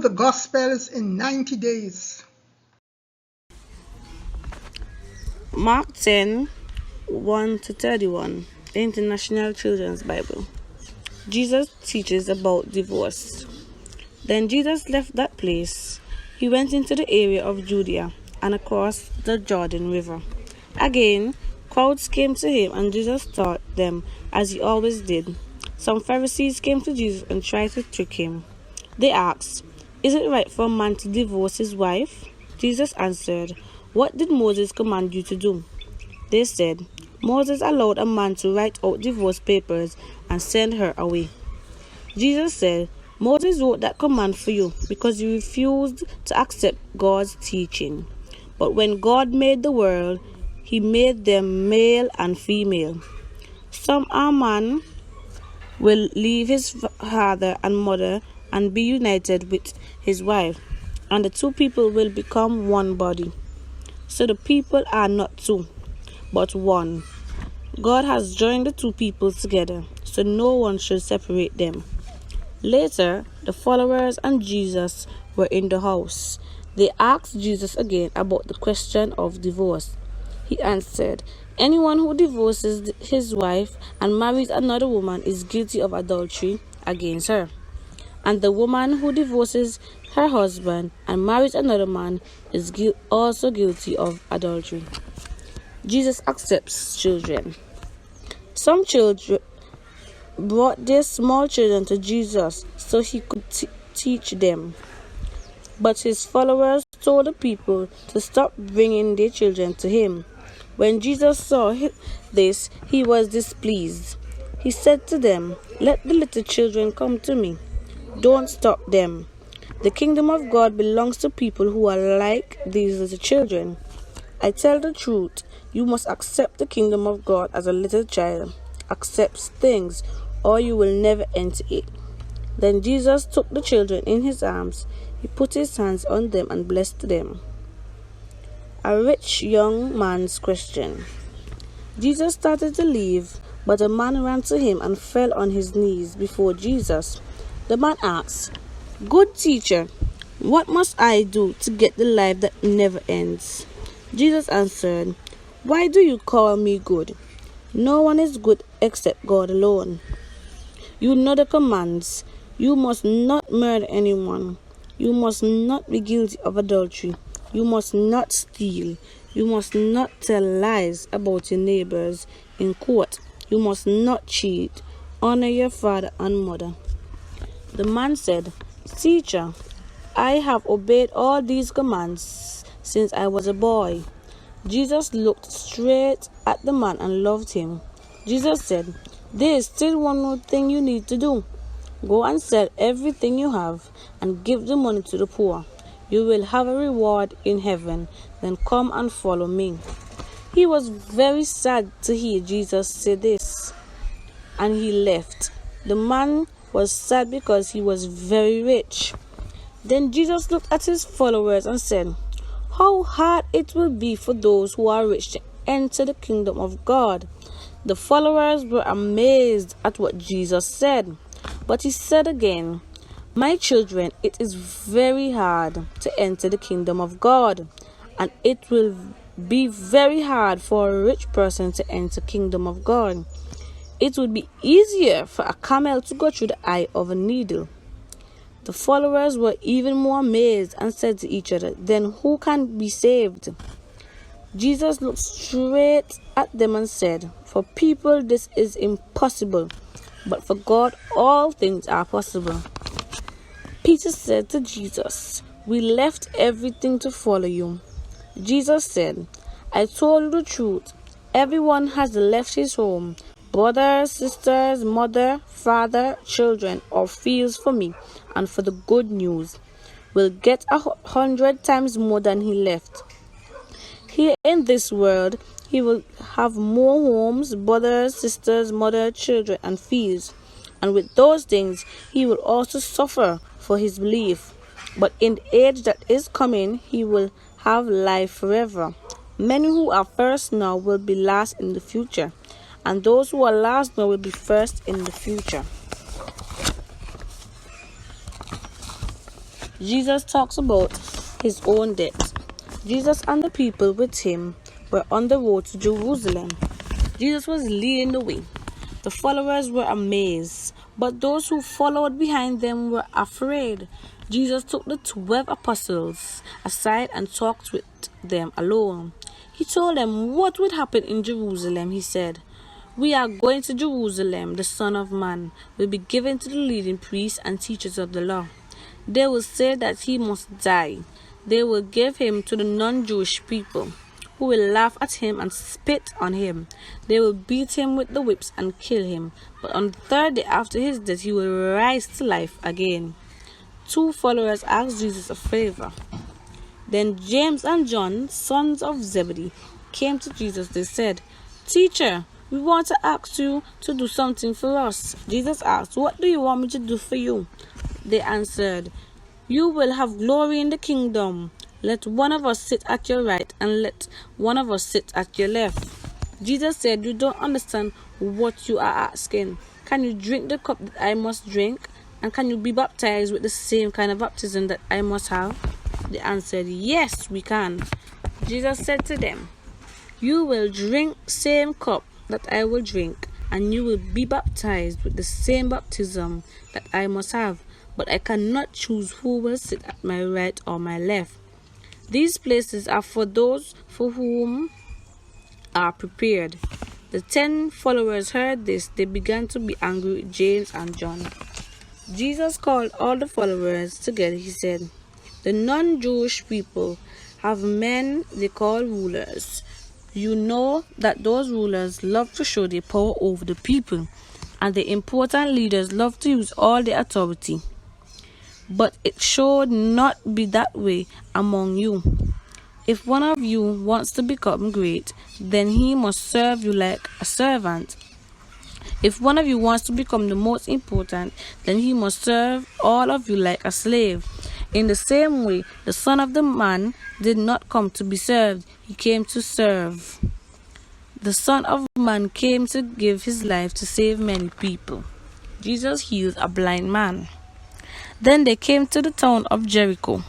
the Gospels in 90 days. Mark 10, 1 to 31, the International Children's Bible. Jesus teaches about divorce. Then Jesus left that place. He went into the area of Judea and across the Jordan River. Again, crowds came to him, and Jesus taught them as he always did. Some Pharisees came to Jesus and tried to trick him. They asked, "Is it right for a man to divorce his wife?" Jesus answered, "What did Moses command you to do?" They said, "Moses allowed a man to write out divorce papers and send her away." Jesus said, "Moses wrote that command for you because you refused to accept God's teaching. But when God made the world, he made them male and female. A man will leave his father and mother and be united with his wife, and the two people will become one body. So the people are not two, but one. God has joined the two people together, so no one should separate them." Later, the followers and Jesus were in the house. They asked Jesus again about the question of divorce. He answered, "Anyone who divorces his wife and marries another woman is guilty of adultery against her. And the woman who divorces her husband and marries another man is also guilty of adultery." Jesus accepts children. Some children brought their small children to Jesus so he could teach them. But his followers told the people to stop bringing their children to him. When Jesus saw this, he was displeased. He said to them, "Let the little children come to me. Don't stop them. The kingdom of God belongs to people who are like these little children. I tell the truth, you must accept the kingdom of God as a little child accepts things, or you will never enter it." Then Jesus took the children in his arms. He put his hands on them and blessed them. A rich young man's question. Jesus started to leave, but a man ran to him and fell on his knees before Jesus. The man asked, "Good teacher, what must I do to get the life that never ends?" Jesus answered, "Why do you call me good? No one is good except God alone. You know the commands. You must not murder anyone. You must not be guilty of adultery. You must not steal. You must not tell lies about your neighbors in court. You must not cheat. Honor your father and mother." The man said, "Teacher, I have obeyed all these commands since I was a boy." Jesus looked straight at the man and loved him. Jesus said, "There is still one more thing you need to do. Go and sell everything you have and give the money to the poor. You will have a reward in heaven. Then come and follow me." He was very sad to hear Jesus say this, and he left. The man was sad because he was very rich. Then Jesus looked at his followers and said, "How hard it will be for those who are rich to enter the kingdom of God." The followers were amazed at what Jesus said. But he said again, "My children, it is very hard to enter the kingdom of God, and it will be very hard for a rich person to enter the kingdom of God. It would be easier for a camel to go through the eye of a needle." The followers were even more amazed and said to each other, "Then who can be saved?" Jesus looked straight at them and said, "For people this is impossible, but for God all things are possible." Peter said to Jesus, "We left everything to follow you." Jesus said, "I told you the truth. Everyone has left his home, brothers, sisters, mother, father, children, or fields for me and for the good news, will get 100 times more than he left. Here in this world, he will have more homes, brothers, sisters, mother, children, and fields. And with those things, he will also suffer for his belief. But in the age that is coming, he will have life forever. Many who are first now will be last in the future, and those who are last now will be first in the future." Jesus talks about his own death. Jesus and the people with him were on the road to Jerusalem. Jesus was leading the way. The followers were amazed, but those who followed behind them were afraid. Jesus took the 12 apostles aside and talked with them alone. He told them what would happen in Jerusalem. He said, "We are going to Jerusalem. The Son of Man will be given to the leading priests and teachers of the law. They will say that he must die. They will give him to the non-Jewish people, who will laugh at him and spit on him. They will beat him with the whips and kill him. But on the third day after his death, he will rise to life again." 2 followers asked Jesus a favor. Then James and John, sons of Zebedee, came to Jesus. They said, "Teacher, we want to ask you to do something for us." Jesus asked, "What do you want me to do for you?" They answered, "You will have glory in the kingdom. Let one of us sit at your right and let one of us sit at your left." Jesus said, "You don't understand what you are asking. Can you drink the cup that I must drink? And can you be baptized with the same kind of baptism that I must have?" They answered, "Yes, we can." Jesus said to them, "You will drink the same cup that I will drink, and you will be baptized with the same baptism that I must have. But I cannot choose who will sit at my right or my left. These places are for those for whom are prepared." The 10 followers heard this. They began to be angry with James and John. Jesus called all the followers together. He said, "The non-Jewish people have men they call rulers. You know that those rulers love to show their power over the people, and the important leaders love to use all their authority. But it should not be that way among you. If one of you wants to become great, then he must serve you like a servant. If one of you wants to become the most important, then he must serve all of you like a slave. In the same way, the Son of the Man did not come to be served. He came to serve. The Son of Man came to give his life to save many people." Jesus healed a blind man. Then they came to the town of Jericho.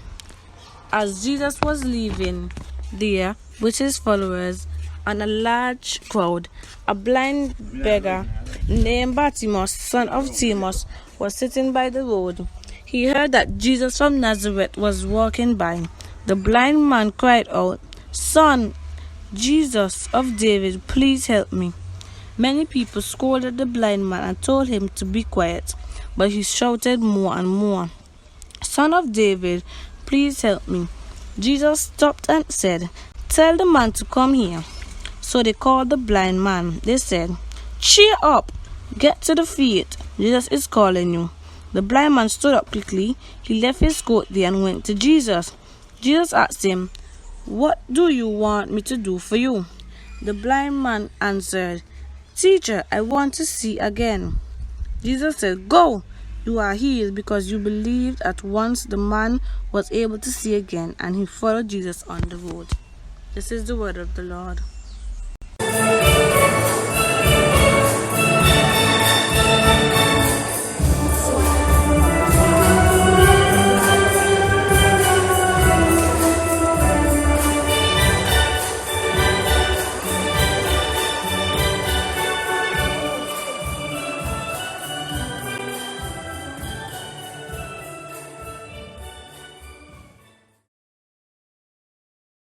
As Jesus was leaving there with his followers and a large crowd, a blind beggar named Bartimaeus, son of Timaeus, was sitting by the road. He heard that Jesus from Nazareth was walking by. The blind man cried out, "Son, Jesus of David, please help me." Many people scolded the blind man and told him to be quiet, but he shouted more and more, "Son of David, please help me." Jesus stopped and said, "Tell the man to come here." So they called the blind man. They said, "Cheer up, get to the feet. Jesus is calling you." The blind man stood up quickly. He left his coat there and went to Jesus. Jesus asked him, "What do you want me to do for you?" The blind man answered, "Teacher, I want to see again." Jesus said, "Go, you are healed," because you believed. At once the man was able to see again, and he followed Jesus on the road. This is the word of the Lord.